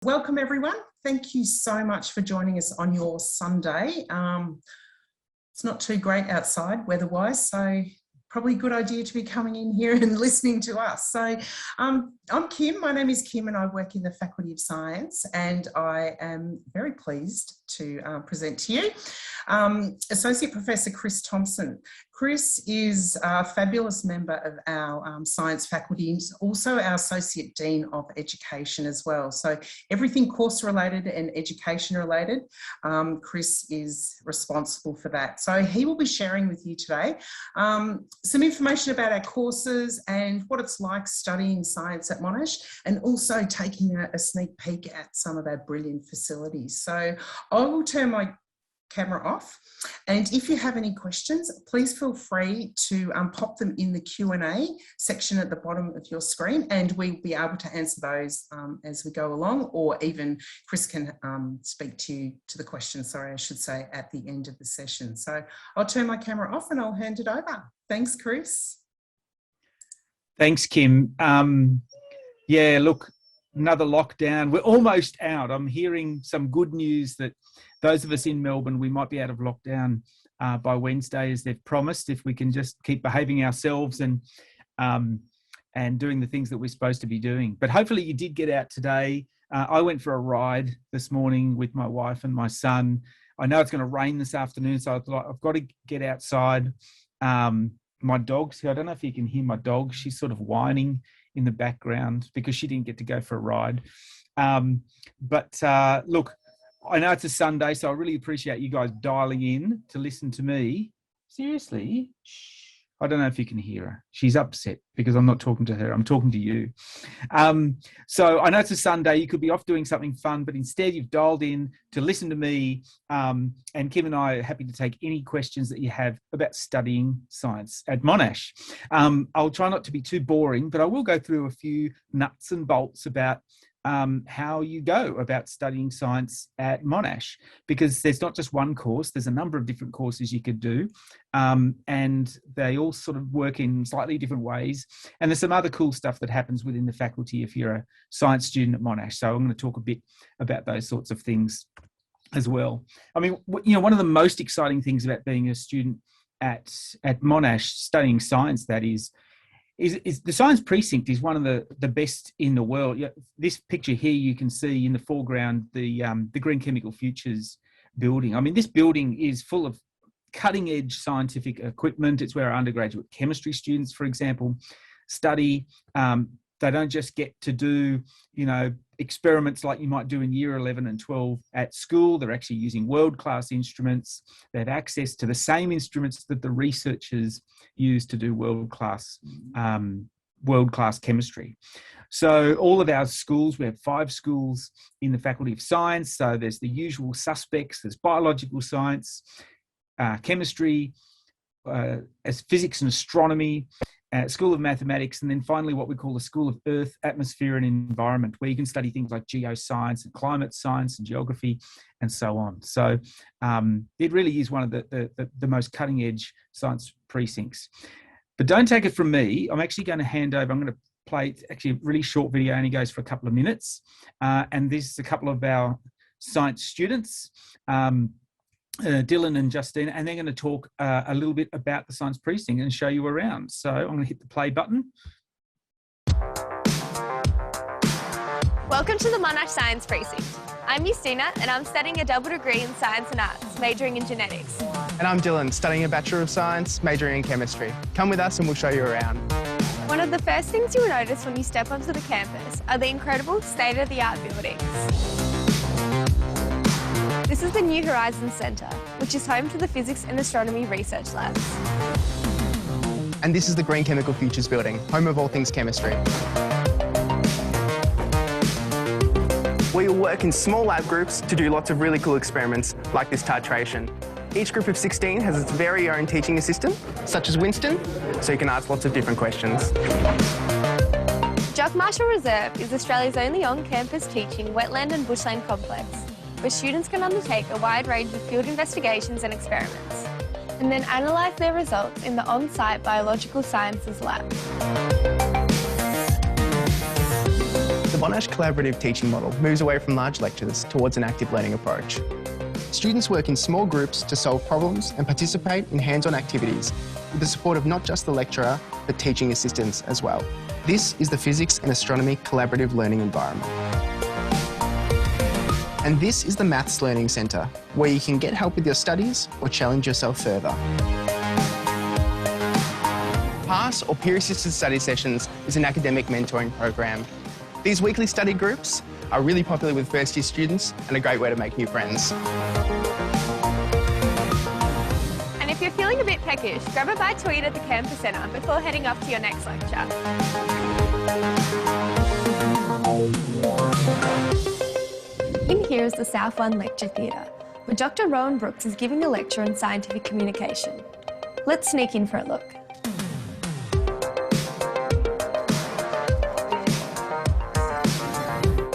Welcome everyone. Thank you so much for joining us on your Sunday. It's not too great outside weather-wise, so probably a good idea to be coming in here and listening to us. So I'm Kim, my name is Kim and I work in the Faculty of Science, and I am very pleased to present to you Associate Professor Chris Thompson. Chris is a fabulous member of our science faculty. He's also our Associate Dean of Education as well. So everything course related and education related, Chris is responsible for that. So he will be sharing with you today some information about our courses and what it's like studying science at Monash, and also taking a sneak peek at some of our brilliant facilities. So I will turn my camera off, and if you have any questions, please feel free to pop them in the Q&A section at the bottom of your screen, and we'll be able to answer those as we go along, or even Chris can speak to the questions, sorry, I should say, at the end of the session. So I'll turn my camera off and I'll hand it over. Thanks, Chris. Thanks, Kim. Yeah, look, another lockdown. We're almost out. I'm hearing some good news that those of us in Melbourne, we might be out of lockdown by Wednesday, as they've promised, if we can just keep behaving ourselves and doing the things that we're supposed to be doing. But hopefully you did get out today. I went for a ride this morning with my wife and my son. I know it's going to rain this afternoon, so I thought I've got to get outside. My dog, I don't know if you can hear my dog. She's sort of whining in the background because she didn't get to go for a ride. Look, I know it's a Sunday, so I really appreciate you guys dialing in to listen to me. Seriously? Shh. I don't know if you can hear her. She's upset because I'm not talking to her. I'm talking to you. So I know it's a Sunday. You could be off doing something fun, but instead you've dialed in to listen to me. And Kim and I are happy to take any questions that you have about studying science at Monash. I'll try not to be too boring, but I will go through a few nuts and bolts about how you go about studying science at Monash, because there's not just one course, there's a number of different courses you could do, and they all sort of work in slightly different ways, and there's some other cool stuff that happens within the faculty if you're a science student at Monash. So I'm going to talk a bit about those sorts of things as well. I mean, you know, one of the most exciting things about being a student at Monash, studying science, that is the Science Precinct is one of the best in the world. This picture here, you can see in the foreground the Green Chemical Futures building. I mean, this building is full of cutting-edge scientific equipment. It's where our undergraduate chemistry students, for example, study. They don't just get to do, you know, experiments like you might do in year 11 and 12 at school. They're actually using world-class instruments. They have access to the same instruments that the researchers use to do world-class chemistry. So all of our schools, we have 5 schools in the Faculty of Science. So there's the usual suspects. There's biological science, chemistry, as physics and astronomy, School of Mathematics, and then finally what we call the School of Earth, Atmosphere and Environment, where you can study things like geoscience and climate science and geography and so on. So it really is one of the most cutting edge science precincts. But don't take it from me. I'm actually going to hand over, I'm going to play actually a really short video, only goes for a couple of minutes. And this is a couple of our science students, Dylan and Justine, and they're going to talk a little bit about the Science Precinct and show you around. So I'm going to hit the play button. Welcome to the Monash Science Precinct. I'm Justina and I'm studying a double degree in Science and Arts, majoring in Genetics. And I'm Dylan, studying a Bachelor of Science, majoring in Chemistry. Come with us and we'll show you around. One of the first things you will notice when you step onto the campus are the incredible state-of-the-art buildings. This is the New Horizons Centre, which is home to the Physics and Astronomy Research Labs. And this is the Green Chemical Futures building, home of all things chemistry. We work in small lab groups to do lots of really cool experiments, like this titration. Each group of 16 has its very own teaching assistant, such as Winston, so you can ask lots of different questions. Jock Marshall Reserve is Australia's only on-campus teaching wetland and bushland complex, where students can undertake a wide range of field investigations and experiments, and then analyse their results in the on-site biological sciences lab. The Monash collaborative teaching model moves away from large lectures towards an active learning approach. Students work in small groups to solve problems and participate in hands-on activities with the support of not just the lecturer, but teaching assistants as well. This is the Physics and Astronomy Collaborative Learning Environment. And this is the Maths Learning Centre, where you can get help with your studies or challenge yourself further. PASS or Peer Assisted Study Sessions is an academic mentoring program. These weekly study groups are really popular with first year students and a great way to make new friends. And if you're feeling a bit peckish, grab a bite to eat at the campus centre before heading off to your next lecture. In here is the South One Lecture Theatre, where Dr. Rowan Brooks is giving a lecture on scientific communication. Let's sneak in for a look.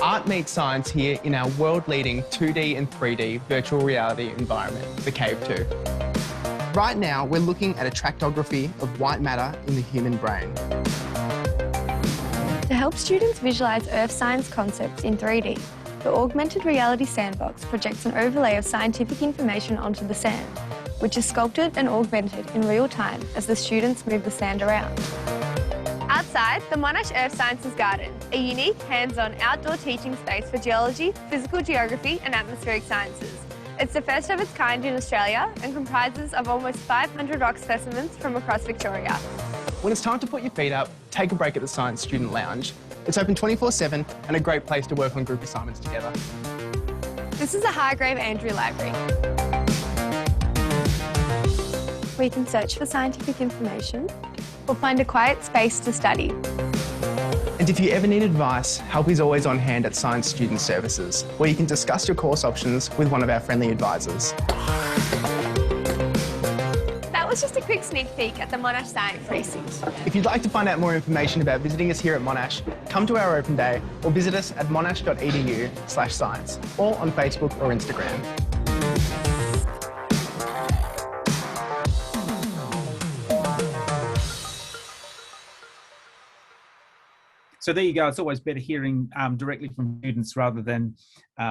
Art meets science here in our world-leading 2D and 3D virtual reality environment, the Cave 2. Right now, we're looking at a tractography of white matter in the human brain. To help students visualise earth science concepts in 3D, the Augmented Reality Sandbox projects an overlay of scientific information onto the sand, which is sculpted and augmented in real time as the students move the sand around. Outside, the Monash Earth Sciences Garden, a unique hands-on outdoor teaching space for geology, physical geography and atmospheric sciences. It's the first of its kind in Australia and comprises of almost 500 rock specimens from across Victoria. When it's time to put your feet up, take a break at the Science Student Lounge. It's open 24/7 and a great place to work on group assignments together. This is a Hargrave Andrew Library, where you can search for scientific information or find a quiet space to study. And if you ever need advice, help is always on hand at Science Student Services, where you can discuss your course options with one of our friendly advisors. That was just a quick sneak peek at the Monash Science Precinct. If you'd like to find out more information about visiting us here at Monash, come to our open day or visit us at monash.edu/science or on Facebook or Instagram. So there you go. It's always better hearing directly from students rather than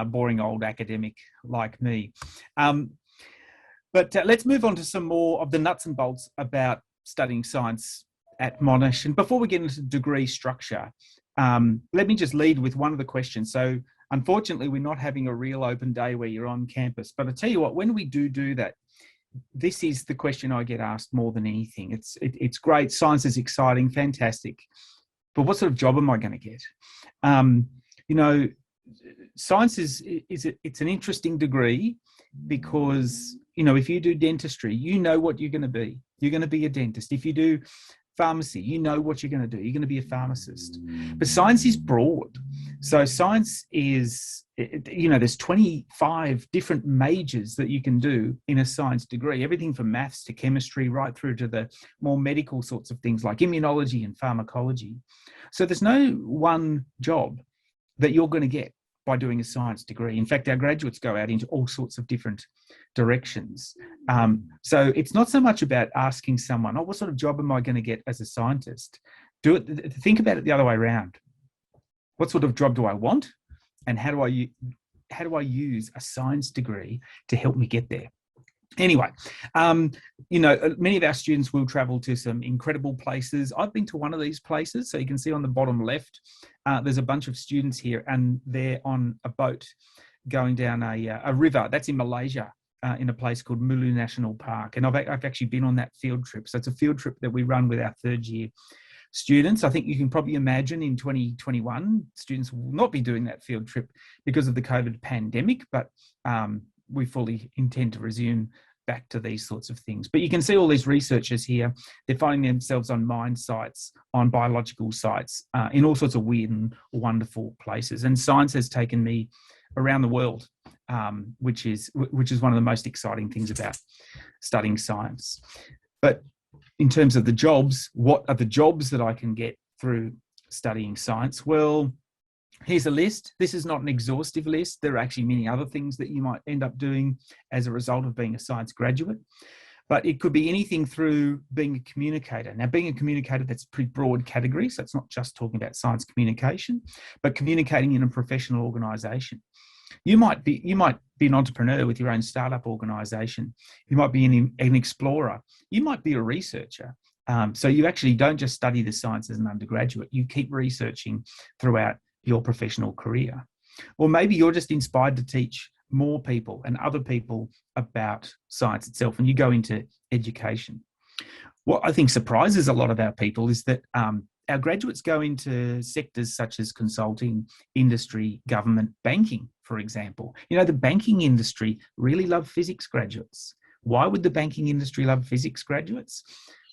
boring old academic like me. But let's move on to some more of the nuts and bolts about studying science at Monash. And before we get into degree structure, let me just lead with one of the questions. So unfortunately, we're not having a real open day where you're on campus. But I tell you what, when we do that, this is the question I get asked more than anything. It's great. Science is exciting, fantastic. But what sort of job am I going to get? You know, science it's an interesting degree because, you know, if you do dentistry, you know what you're going to be. You're going to be a dentist. If you do pharmacy, you know what you're going to do. You're going to be a pharmacist. But science is broad. So science is, you know, there's 25 different majors that you can do in a science degree, everything from maths to chemistry, right through to the more medical sorts of things like immunology and pharmacology. So there's no one job that you're going to get by doing a science degree. In fact, our graduates go out into all sorts of different directions. So it's not so much about asking someone, oh, what sort of job am I going to get as a scientist? Think about it the other way around. What sort of job do I want? And how do I use a science degree to help me get there? Anyway, you know, many of our students will travel to some incredible places. I've been to one of these places. So you can see on the bottom left, there's a bunch of students here and they're on a boat going down a river. That's in Malaysia, in a place called Mulu National Park. And I've actually been on that field trip. So it's a field trip that we run with our third year students. I think you can probably imagine in 2021, students will not be doing that field trip because of the COVID pandemic, but we fully intend to resume back to these sorts of things. But you can see all these researchers here, they're finding themselves on mine sites, on biological sites, in all sorts of weird and wonderful places. And science has taken me around the world, which is one of the most exciting things about studying science. But in terms of the jobs, what are the jobs that I can get through studying science? Well, here's a list. This is not an exhaustive list. There are actually many other things that you might end up doing as a result of being a science graduate. But it could be anything through being a communicator. Now, being a communicator, that's a pretty broad category. So it's not just talking about science communication, but communicating in a professional organisation. You might be an entrepreneur with your own startup organisation. You might be an explorer. You might be a researcher. So you actually don't just study the science as an undergraduate. You keep researching throughout your professional career. Or maybe you're just inspired to teach more people and other people about science itself, and you go into education. What I think surprises a lot of our people is that our graduates go into sectors such as consulting, industry, government, banking, for example. You know, the banking industry really love physics graduates. Why would the banking industry love physics graduates?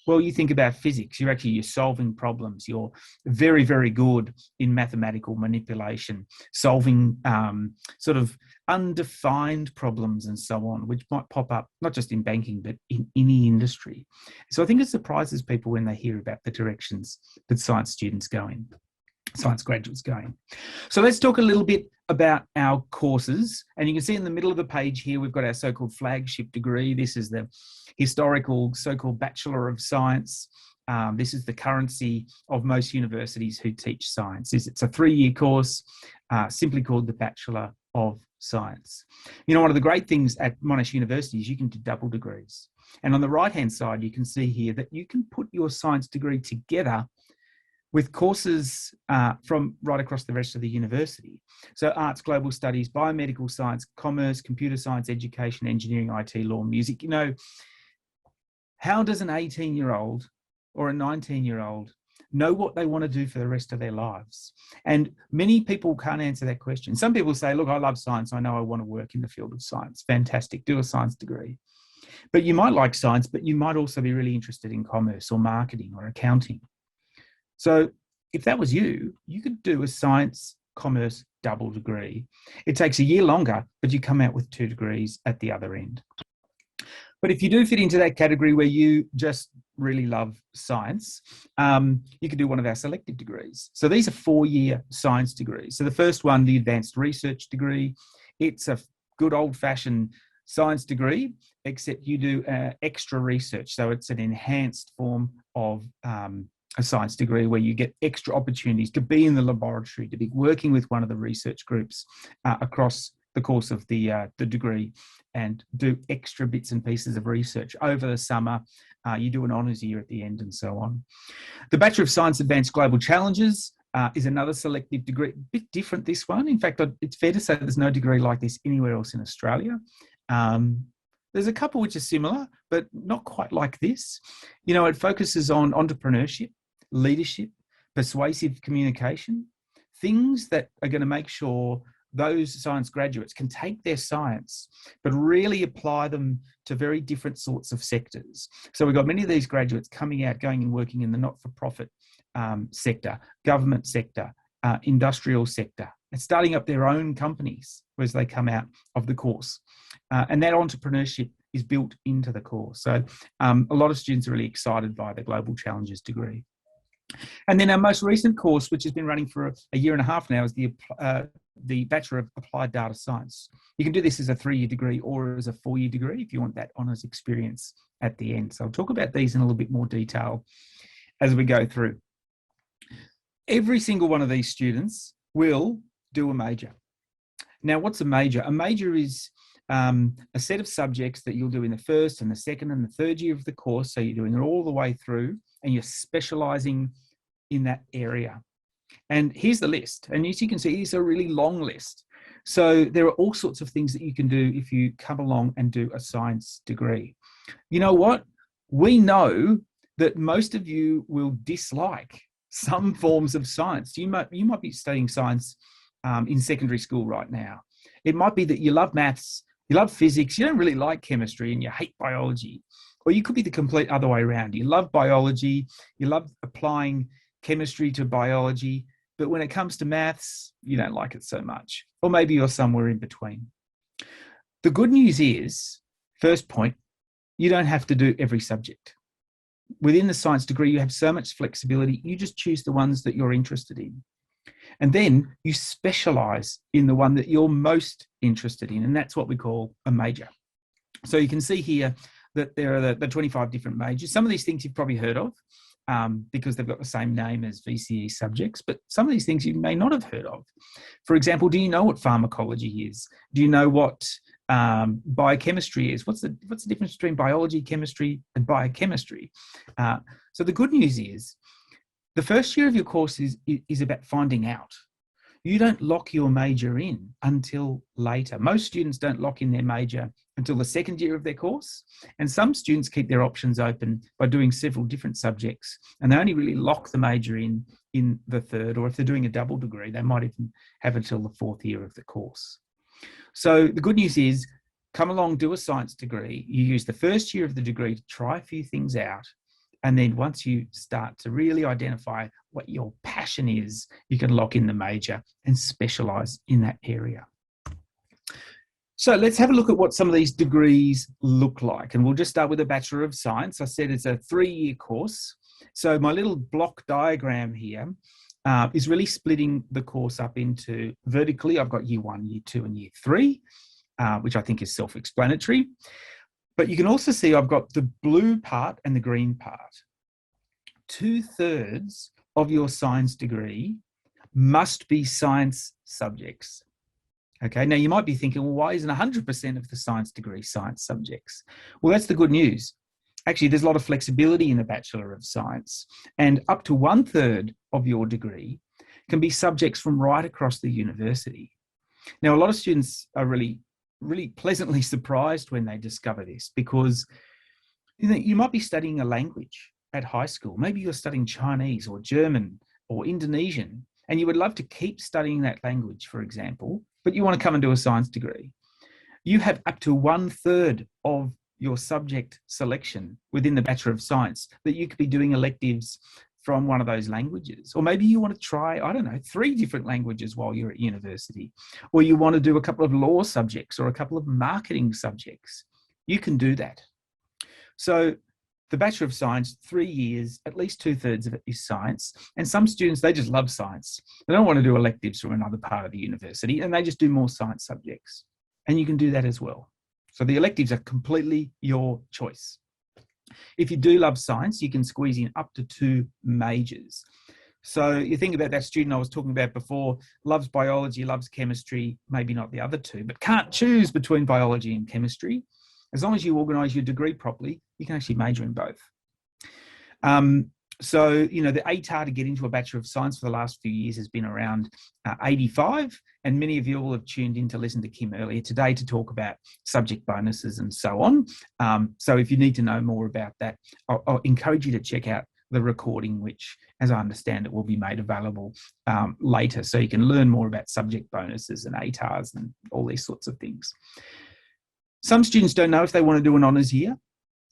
Well, you think about physics, you're solving problems. You're very, very good in mathematical manipulation, solving sort of undefined problems and so on, which might pop up not just in banking, but in any industry. So I think it surprises people when they hear about the directions that science graduates go in. So let's talk a little bit about our courses. And you can see in the middle of the page here, we've got our so-called flagship degree. This is the historical so-called Bachelor of Science. This is the currency of most universities who teach science. It's a 3-year course, simply called the Bachelor of Science. You know, one of the great things at Monash University is you can do double degrees. And on the right-hand side, you can see here that you can put your science degree together with courses from right across the rest of the university. So arts, global studies, biomedical science, commerce, computer science, education, engineering, IT, law, music. You know, how does an 18-year-old or a 19-year-old know what they want to do for the rest of their lives? And many people can't answer that question. Some people say, look, I love science. I know I want to work in the field of science. Fantastic. Do a science degree. But you might like science, but you might also be really interested in commerce or marketing or accounting. So if that was you, you could do a science commerce double degree. It takes a year longer, but you come out with 2 degrees at the other end. But if you do fit into that category where you just really love science, you could do one of our selective degrees. So these are 4-year science degrees. So the first one, the advanced research degree, it's a good old-fashioned science degree, except you do extra research. So it's an enhanced form of a science degree where you get extra opportunities to be in the laboratory, to be working with one of the research groups across the course of the degree, and do extra bits and pieces of research over the summer. You do an honours year at the end and so on. The Bachelor of Science Advanced Global Challenges is another selective degree, a bit different this one. In fact, it's fair to say there's no degree like this anywhere else in Australia. There's a couple which are similar, but not quite like this. You know, it focuses on entrepreneurship, leadership, persuasive communication, things that are going to make sure those science graduates can take their science, but really apply them to very different sorts of sectors. So we've got many of these graduates coming out, going and working in the not-for-profit sector, government sector, industrial sector, and starting up their own companies as they come out of the course. And that entrepreneurship is built into the course. So a lot of students are really excited by the Global Challenges degree. And then our most recent course, which has been running for a year and a half now, is the Bachelor of Applied Data Science. You can do this as a 3-year degree or as a 4-year degree if you want that honours experience at the end. So I'll talk about these in a little bit more detail as we go through. Every single one of these students will do a major. Now, what's a major? A major is a set of subjects that you'll do in the first and the second and the third year of the course. So you're doing it all the way through and you're specialising in that area. And here's the list. And as you can see, it's a really long list. So there are all sorts of things that you can do if you come along and do a science degree. You know what? We know that most of you will dislike some forms of science. You might be studying science in secondary school right now. It might be that you love maths, you love physics, you don't really like chemistry, and you hate biology. Or you could be the complete other way around. You love biology, you love applying chemistry to biology, but when it comes to maths, you don't like it so much. Or maybe you're somewhere in between. The good news is, first point, you don't have to do every subject. Within the science degree, you have so much flexibility. You just choose the ones that you're interested in. And then you specialise in the one that you're most interested in. And that's what we call a major. So you can see here that there are the 25 different majors. Some of these things you've probably heard of because they've got the same name as VCE subjects, but some of these things you may not have heard of. For example, do you know what pharmacology is? Do you know what biochemistry is? What's the difference between biology, chemistry, and biochemistry? So the good news is the first year of your course is about finding out. You don't lock your major in until later. Most students don't lock in their major until the second year of their course. And some students keep their options open by doing several different subjects. And they only really lock the major in the third, or if they're doing a double degree, they might even have until the fourth year of the course. So the good news is, come along, do a science degree. You use the first year of the degree to try a few things out. And then once you start to really identify what your passion is, you can lock in the major and specialise in that area. So let's have a look at what some of these degrees look like. And we'll just start with a Bachelor of Science. I said it's a 3-year course. So my little block diagram here is really splitting the course up into vertically. I've got year 1, year 2 and year 3, which I think is self-explanatory. But you can also see I've got the blue part and the green part. 2/3 of your science degree must be science subjects. Okay, now you might be thinking, well, why isn't 100% of the science degree science subjects? Well, that's the good news. Actually, there's a lot of flexibility in the Bachelor of Science, and up to 1/3 of your degree can be subjects from right across the university. Now, a lot of students are really pleasantly surprised when they discover this, because you might be studying a language at high school. Maybe you're studying Chinese or German or Indonesian, and you would love to keep studying that language, for example, but you want to come and do a science degree. You have up to 1/3 of your subject selection within the Bachelor of Science that you could be doing electives from one of those languages. Or maybe you want to try, 3 different languages while you're at university. Or you want to do a couple of law subjects or a couple of marketing subjects. You can do that. So the Bachelor of Science, 3 years, at least 2/3 of it is science. And some students, they just love science. They don't want to do electives from another part of the university, and they just do more science subjects. And you can do that as well. So the electives are completely your choice. If you do love science, you can squeeze in up to 2 majors. So you think about that student I was talking about before, loves biology, loves chemistry, maybe not the other 2, but can't choose between biology and chemistry. As long as you organise your degree properly, you can actually major in both. So, the ATAR to get into a Bachelor of Science for the last few years has been around 85, and many of you will have tuned in to listen to Kim earlier today to talk about subject bonuses and so on. So if you need to know more about that, I'll encourage you to check out the recording, which, as I understand it, will be made available later, so you can learn more about subject bonuses and ATARs and all these sorts of things. Some students don't know if they want to do an honours year.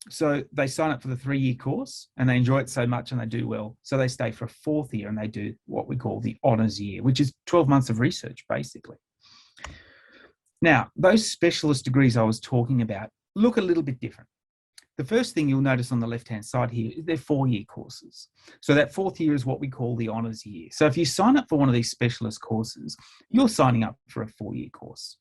So they sign up for the 3-year course and they enjoy it so much and they do well. So they stay for a 4th year and they do what we call the honours year, which is 12 months of research, basically. Now, those specialist degrees I was talking about look a little bit different. The first thing you'll notice on the left-hand side here is they're 4-year courses. So that 4th year is what we call the honours year. So if you sign up for one of these specialist courses, you're signing up for a 4-year course.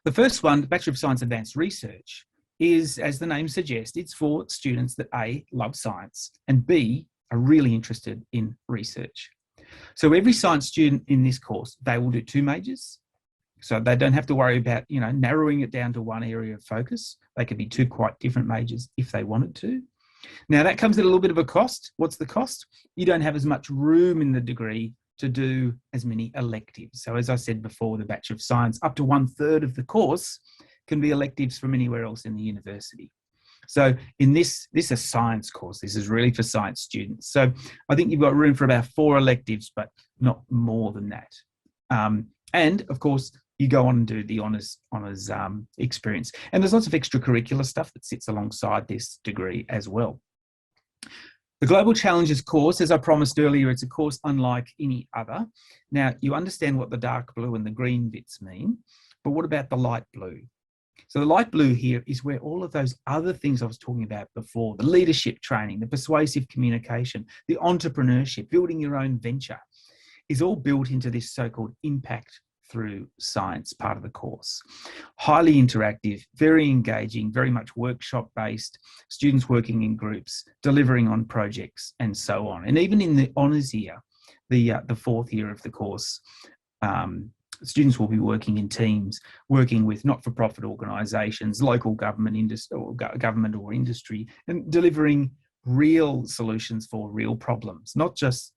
The first one, the Bachelor of Science Advanced Research, is, as the name suggests, it's for students that A, love science, and B, are really interested in research. So every science student in this course, they will do 2 majors. So they don't have to worry about, narrowing it down to one area of focus. They could be 2 quite different majors if they wanted to. Now that comes at a little bit of a cost. What's the cost? You don't have as much room in the degree to do as many electives. So as I said before, the Bachelor of Science, up to 1/3 of the course can be electives from anywhere else in the university. So in this is a science course. This is really for science students. So I think you've got room for about 4 electives, but not more than that. And of course, you go on and do the honours experience. And there's lots of extracurricular stuff that sits alongside this degree as well. The Global Challenges course, as I promised earlier, it's a course unlike any other. Now, you understand what the dark blue and the green bits mean, but what about the light blue? So the light blue here is where all of those other things I was talking about before, the leadership training, the persuasive communication, the entrepreneurship, building your own venture, is all built into this so-called Impact through science part of the course. Highly interactive, very engaging, very much workshop based, students working in groups, delivering on projects and so on. And even in the honours year, the fourth year of the course, students will be working in teams, working with not-for-profit organisations, local government, government or industry, and delivering real solutions for real problems, not just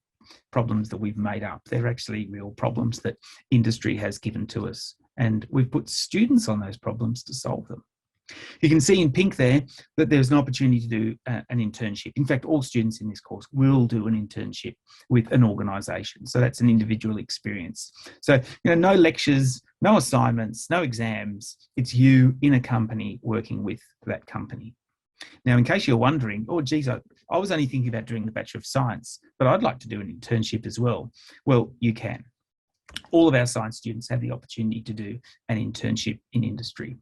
problems that we've made up. They're actually real problems that industry has given to us, and we've put students on those problems to solve them. You can see in pink there that there's an opportunity to do an internship. In fact, all students in this course will do an internship with an organisation. So that's an individual experience. So, no lectures, no assignments, no exams. It's you in a company working with that company. Now, in case you're wondering, oh, geez, I was only thinking about doing the Bachelor of Science, but I'd like to do an internship as well. Well, you can. All of our science students have the opportunity to do an internship in industry.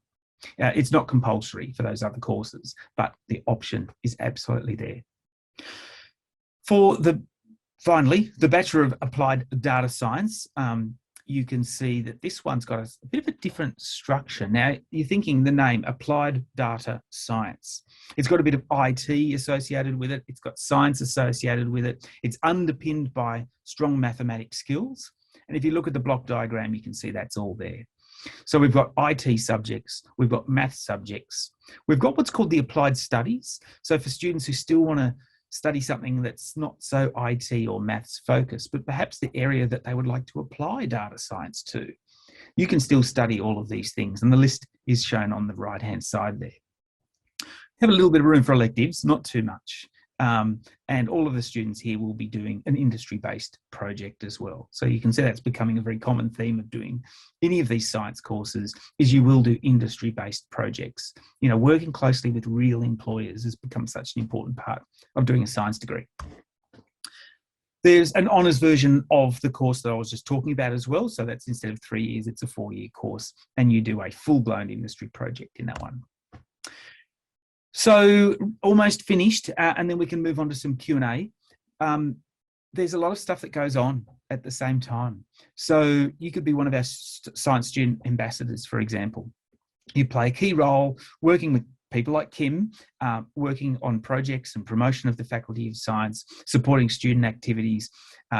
It's not compulsory for those other courses, but the option is absolutely there. Finally, the Bachelor of Applied Data Science, you can see that this one's got a bit of a different structure. Now, you're thinking the name, Applied Data Science. It's got a bit of IT associated with it. It's got science associated with it. It's underpinned by strong mathematics skills. And if you look at the block diagram, you can see that's all there. So we've got IT subjects, we've got math subjects, we've got what's called the applied studies. So for students who still want to study something that's not so IT or maths focused, but perhaps the area that they would like to apply data science to, you can still study all of these things. And the list is shown on the right-hand side there. Have a little bit of room for electives, not too much. And all of the students here will be doing an industry-based project as well. So you can see that's becoming a very common theme of doing any of these science courses, is you will do industry-based projects. Working closely with real employers has become such an important part of doing a science degree. There's an honours version of the course that I was just talking about as well. So that's instead of 3 years, it's a 4-year course, and you do a full-blown industry project in that one. So almost finished, and then we can move on to some Q&A. There's a lot of stuff that goes on at the same time. So you could be one of our science student ambassadors, for example. You play a key role working with people like Kim, working on projects and promotion of the Faculty of Science, supporting student activities,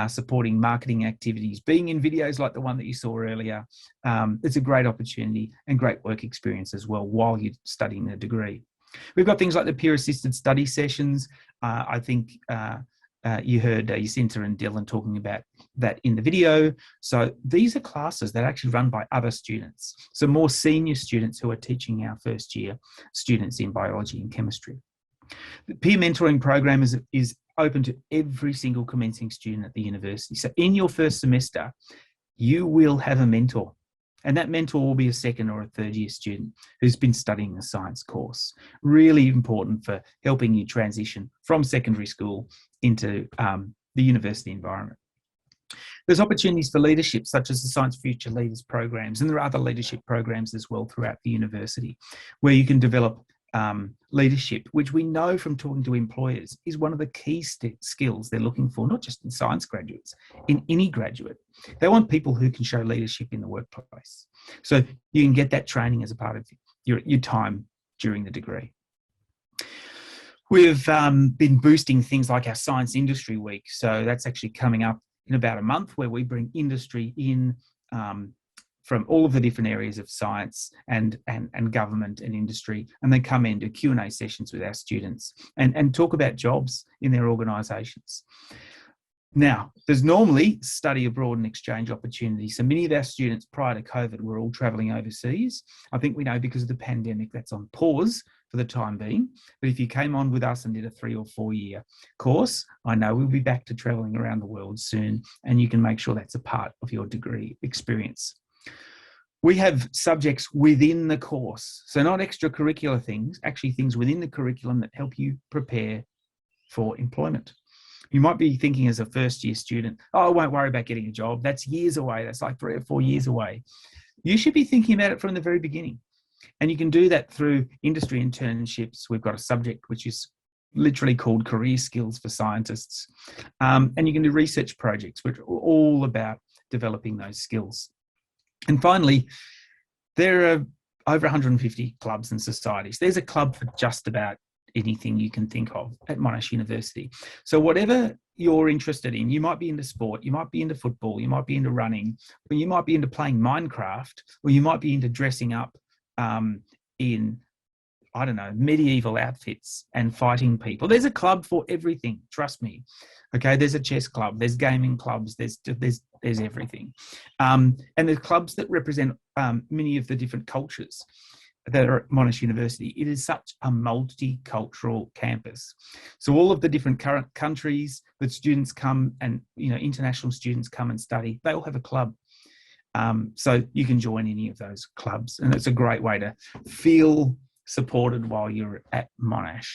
supporting marketing activities, being in videos like the one that you saw earlier. It's a great opportunity and great work experience as well while you're studying the degree. We've got things like the peer-assisted study sessions. I think you heard Jacinta and Dylan talking about that in the video. So these are classes that are actually run by other students. So more senior students who are teaching our first year students in biology and chemistry. The peer mentoring program is open to every single commencing student at the university. So in your first semester, you will have a mentor. And that mentor will be a second or a third year student who's been studying a science course. Really important for helping you transition from secondary school into the university environment. There's opportunities for leadership, such as the Science Future Leaders programs, and there are other leadership programs as well throughout the university, where you can develop leadership, which we know from talking to employers is one of the key skills they're looking for, not just in science graduates, in any graduate. They want people who can show leadership in the workplace. So you can get that training as a part of your time during the degree. We've been boosting things like our Science Industry Week. So that's actually coming up in about a month, where we bring industry in from all of the different areas of science and government and industry, and they come in, do Q&A sessions with our students and talk about jobs in their organisations. Now, there's normally study abroad and exchange opportunities. So many of our students prior to COVID were all travelling overseas. I think we know because of the pandemic that's on pause for the time being. But if you came on with us and did a 3 or 4 year course, I know we'll be back to travelling around the world soon, and you can make sure that's a part of your degree experience. We have subjects within the course, so not extracurricular things, actually things within the curriculum that help you prepare for employment. You might be thinking as a first year student, oh, I won't worry about getting a job. That's years away. That's like 3 or 4 years away. You should be thinking about it from the very beginning. And you can do that through industry internships. We've got a subject which is literally called Career Skills for Scientists. And you can do research projects, which are all about developing those skills. And finally, there are over 150 clubs and societies. There's a club for just about anything you can think of at Monash University. So whatever you're interested in, you might be into sport, you might be into football, you might be into running, or you might be into playing Minecraft, or you might be into dressing up in, I don't know, medieval outfits and fighting people. There's a club for everything, trust me. Okay, there's a chess club, there's gaming clubs, there's everything. And there's clubs that represent many of the different cultures that are at Monash University. It is such a multicultural campus. So all of the different current countries that students come and, international students come and study, they all have a club. So you can join any of those clubs, and it's a great way to feel supported while you're at Monash.